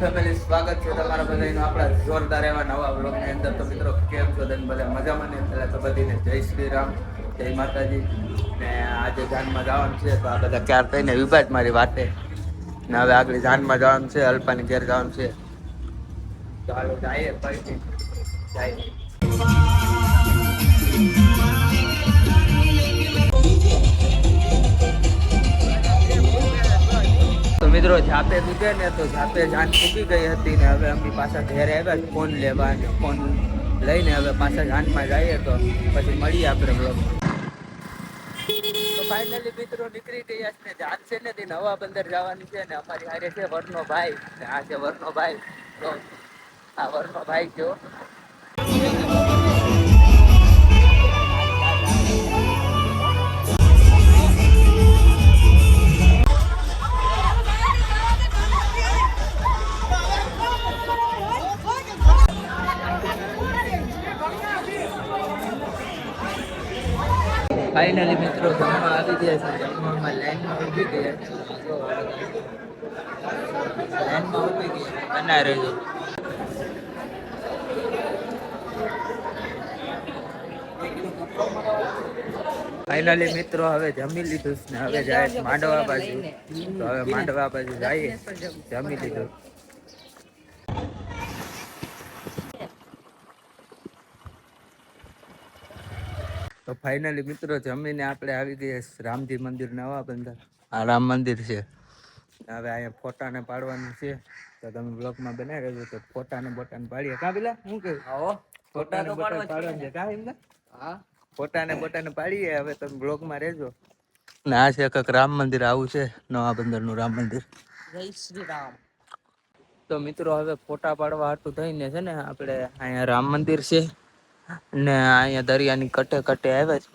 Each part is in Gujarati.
ફેમિલી, સ્વાગત છે તમારા બધાનું આપણા જોરદાર એવા નવા બ્લોગની અંદર. તો મિત્રો કેમ છો? તમે બધા મજામાં ને? પહેલા તો બધીને જય શ્રી રામ, જય માતાજી. ને આજે જાનમાં જવાનું છે તો આ બધા ક્યાર થઈને વિભાજ મારી વાતે ને હવે આગળ જાનમાં જવાનું છે, અલ્પાની ઘેર જવાનું છે. તો હાલો જઈએ ફરીથી જાય. તો મિત્રો જાપે પૂછે ને તો જાપે જાન ફૂકી ગઈ હતી ને હવે અમે પાછા ઘેર આવ્યા ફોન લેવા અને ફોન લઈને હવે પાછા જાનમાં જઈએ તો પછી મળીએ આપણે બ્લોગ. તો ફાઇનલી મિત્રો નીકળી ગયા છે ને જાન છે ને તે નવા બંદર જવાની છે ને અમારી હારે છે વરનો ભાઈ ને આ છે વરનો ભાઈ. તો આ વરનો ભાઈ કયો ફાઇનલી મિત્રો જમવા આવી ગયા છે. જમવામાં લાઈનમાં ઊભી ગયા, લાઈનમાં ઊભી ગયા બના રહેજો. ફાઇનલી મિત્રો હવે જમી લીધું ને હવે જાય માંડવા બાજુ. તો હવે માંડવા બાજુ જઈએ, જમી લીધું. તો ફાઇનલી મિત્રો જમીને આપણે આવી ગયા રામજી મંદિર નવા બંદર. આ રામ મંદિર છે. હવે અહીંયા ફોટાને પાડવાનું છે તો તમે બ્લોગમાં બનાવી રહેજો. તો ફોટાને બોટાને પાડીએ. કાં પેલા શું કહ્યું? આવો ફોટાને બોટાને પાડવાનું છે. કાં એમને? હા, ફોટાને બોટાને પાડીએ. હવે તમે બ્લોગમાં રહેજો. ને આ છે કંઈક રામ મંદિર, આવું છે નવા બંદરનું રામ મંદિર. જય શ્રી રામ. તો મિત્રો હવે ફોટા પાડવા હાટું થઈને છે ને આપણે અહીંયા રામ મંદિર છે ને અહીંયા દરિયાની કટે કટે આવ્યા છે,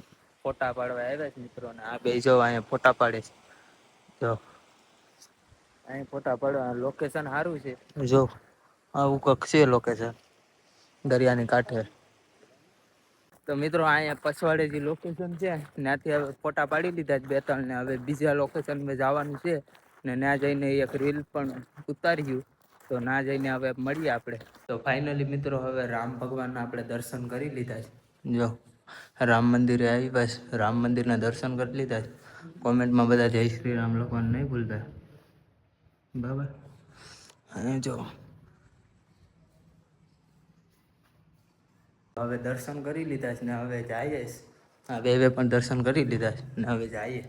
ફોટા પાડવા આવ્યા છે મિત્રો. ને આ બે જો અહીંયા ફોટા પાડે છે. જો અહીંયા ફોટા પાડવા લોકેશન સારું છે. જો આવું કંઈક છે લોકેશન દરિયાની કાંઠે. તો મિત્રો અહીંયા પછવાડે જે લોકેશન છે ત્યાંથી હવે ફોટા પાડી લીધા છે બે ત્રણ ને હવે બીજા લોકેશનમાં જવાનું છે ને ત્યાં જઈને એક રીલ પણ ઉતાર્યું. તો ના જઈને હવે મળીએ આપણે. તો ફાઇનલી મિત્રો હવે રામ ભગવાનના આપણે દર્શન કરી લીધા છે. જો રામ મંદિરે આવી, બસ રામ મંદિરના દર્શન કરી લીધા છે. કોમેન્ટમાં બધા જય શ્રી રામ લખવાનું નહીં ભૂલતા, બરાબર? અને જો હવે દર્શન કરી લીધા છે ને હવે જઈએ. હવે પણ દર્શન કરી લીધા છે ને હવે જઈએ.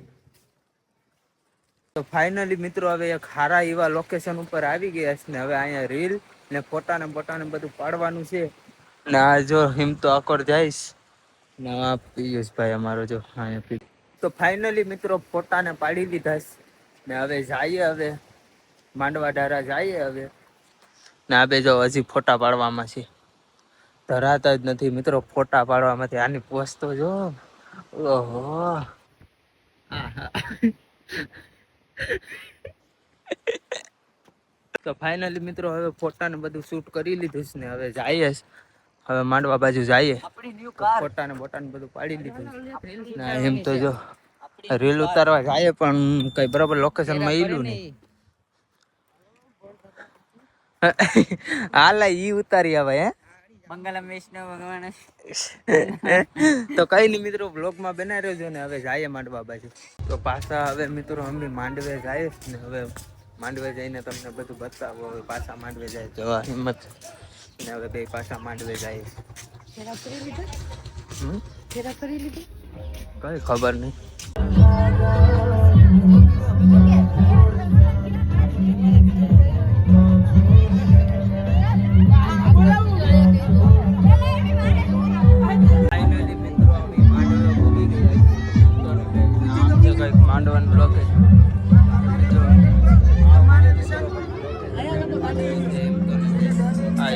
તો ફાઇનલી મિત્રો હવે એક સારા એવા લોકેશન ઉપર આવી ગયા છે ને હવે અહીંયા રીલ ને ફોટાને બોટાને બધું પાડવાનું છે. ને આ જો હિમતો આકોર જઈશ ને આ પિયુષભાઈ અમારો જો અહીંયા. તો ફાઇનલી મિત્રો ફોટાને પાડી લીધા છે ને હવે જઈએ. હવે માંડવા ડારા જઈએ હવે. ને આ બે જો હજી ફોટા પાડવામાં છે, ધરાતા જ નથી મિત્રો ફોટા પાડવામાંથી. આની પોસ્ટ તો જો, ઓહો. તો ફાઇનલી મિત્રો હવે ફોટાને બધું શૂટ કરી લીધું છે ને હવે જઈએ. હવે માંડવા બાજુ જઈએ, ફોટાને બોટાને બધું પાડી લીધું ને એમ તો જો રીલ ઉતારવા જઈએ પણ કઈ બરાબર લોકેશનમાં એલું નહીં. હાલા ઈ ઉતારી આવે હે તો કઈ નઈ મિત્રો બ્લોગમાં બનાવી રહેજો ને હવે જઈએ માંડવા બાજુ. તો પાછા હવે મિત્રો અમે માંડવે જાય ને હવે માંડવે જઈને તમને બધું બતાવો. હવે પાછા માંડવે જાય જવા હિંમત ને હવે બે પાછા માંડવે જાય. કઈ ખબર નહીં. માંડવાનું લોકેશન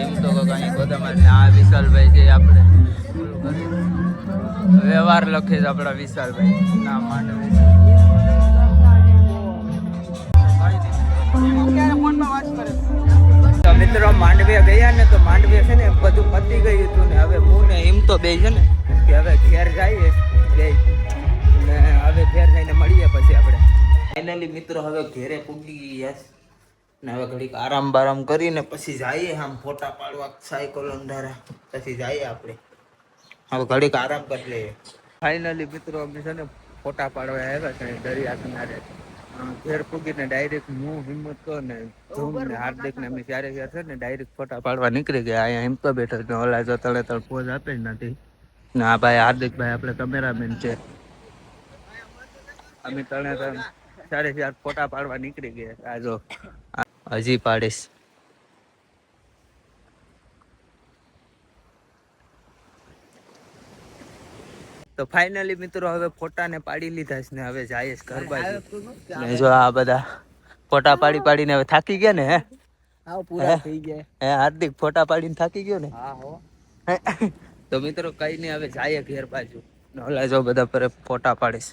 એમ તો કઈ ગોદામાં આ વિશાલભાઈ છે આપણે વ્યવહાર લખે છે આપણા વિશાલભાઈ ના માંડવે. તો મિત્રો માંડવે ગયા ને તો માંડવે છે ને બધું પતી ગયું હતું ને હવે હું ને એમ તો બે છે ને કે હવે ઘેર જઈએ બે ને હવે ઘેર જઈને મળીએ પછી આપણે. ફાઇનલી મિત્રો હવે ઘેરે પૂગી ગયા ને હવે ઘડીક આરામ બારામ કરીને પછી જઈએ આમ ફોટા પાડવા સાયકલ અંધારા પછી જઈએ આપણે હવે ઘડીક આરામ કરી લઈએ. ફાઇનલી મિત્રો અમે છે ને ફોટા પાડવા આવ્યા છે દરિયા કિનારે ઘેર પૂગીને ડાયરેક્ટ હું હિંમત કહો ને ધૂમ ને હાર્દિક ને અમે ત્યારે છે ને ડાયરેક્ટ ફોટા પાડવા નીકળી ગયા. અહીંયા હિંમતો બેઠો ને ઓલા જો તળે તળ પોઝ આપે જ નથી ને આ ભાઈ હાર્દિકભાઈ આપણે કેમેરામેન છે. અમે તણે તણ 4:30 ફોટા પાડવા નીકળી ગયા. આ જો હજી પાડીશ. તો ફાઇનલી મિત્રો હવે ફોટા ને પાડી લીધા છે ને હવે જાય ઘર બાજુ. ને જો આ બધા ફોટા પાડી પાડીને હવે થાકી ગયા ને હે પૂરા થઈ ગયા હે હાર્દિક ફોટા પાડીને થાકી ગયો ને. હા હો. તો મિત્રો કઈ નહીં હવે જાય ઘેર બાજુ ને ઓલા જો બધા પર ફોટા પાડીશ.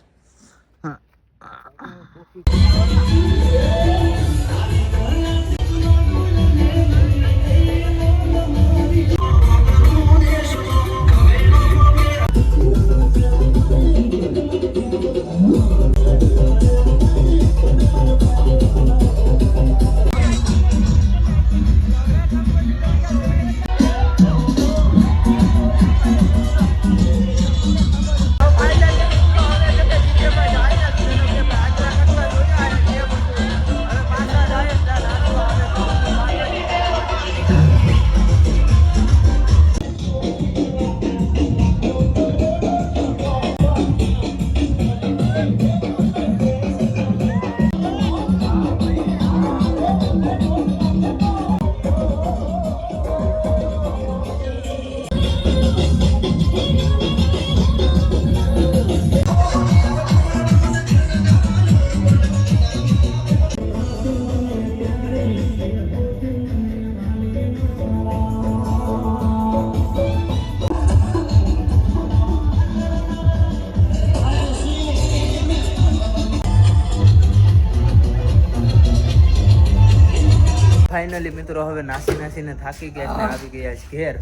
ફાઇનલી મિત્રો હવે નાસીને થાકી ગયા ને આવી ગયા છે ઘેર.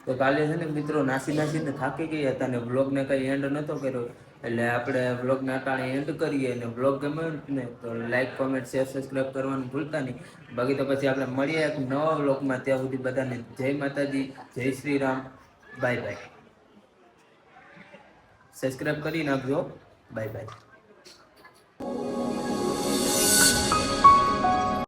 તો કાલે છે ને મિત્રો નાસીને થાકી ગયા હતા ને વ્લોગને કંઈ એન્ડ નહોતો કર્યો એટલે આપણે વ્લોગને અટાણે એન્ડ કરીએ અને વ્લોગ ગમ્યો ને તો લાઈક કોમેન્ટ શેર સબસ્ક્રાઈબ કરવાનું ભૂલતા નહીં. બાકી તો પછી આપણે મળીએ એક નવા વ્લોગમાં. ત્યાં સુધી બધાને જય માતાજી, જય Shri Ram, bye bye. Subscribe કરી નાખજો. Bye bye.